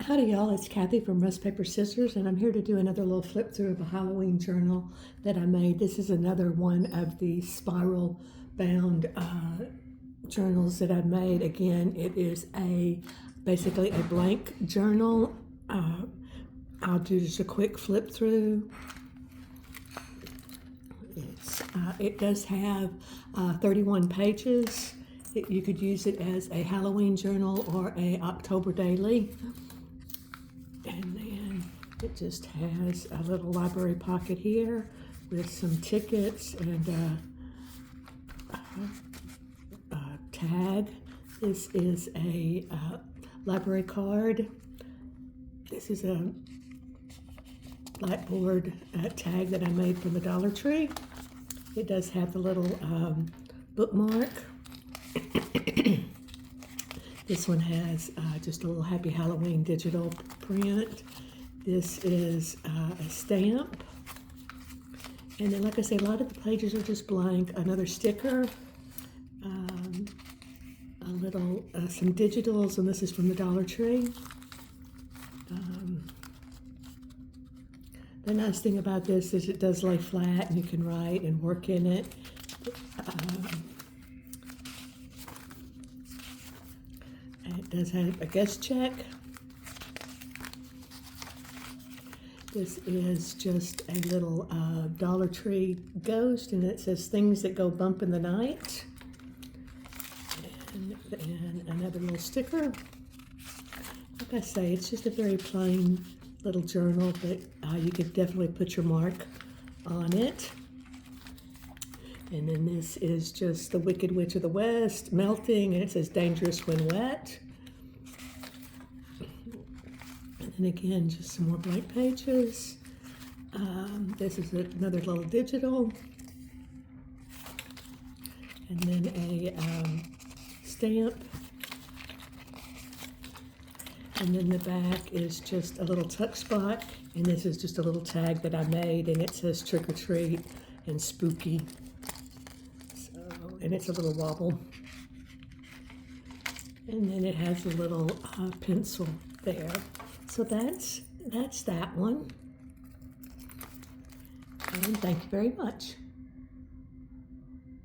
Howdy y'all, it's Kathy from RustPaperScissors, and I'm here to do another little flip through of a Halloween journal that I made. This is another one of the spiral bound journals that I made. Again, it is basically a blank journal. I'll do just a quick flip through. It does have 31 pages. You could use it as a Halloween journal or a October daily. And then it just has a little library pocket here with some tickets and a tag. This is a library card. This is a blackboard tag that I made from the Dollar Tree. It does have the little bookmark. This one has just a little Happy Halloween digital print. This is a stamp. And then, like I say, a lot of the pages are just blank. Another sticker, some digitals, and this is from the Dollar Tree. The nice thing about this is it does lay flat and you can write and work in it. It does have a guest check. This is just a little Dollar Tree ghost, and it says things that go bump in the night. And another little sticker. Like I say, it's just a very plain little journal, but you could definitely put your mark on it. And then this is just the Wicked Witch of the West melting, and it says dangerous when wet. And then again, just some more blank pages. This is another little digital. And then a stamp. And then the back is just a little tuck spot. And this is just a little tag that I made, and it says trick or treat and spooky. And it's a little wobble. And then it has a little pencil there. So that's that one. And thank you very much.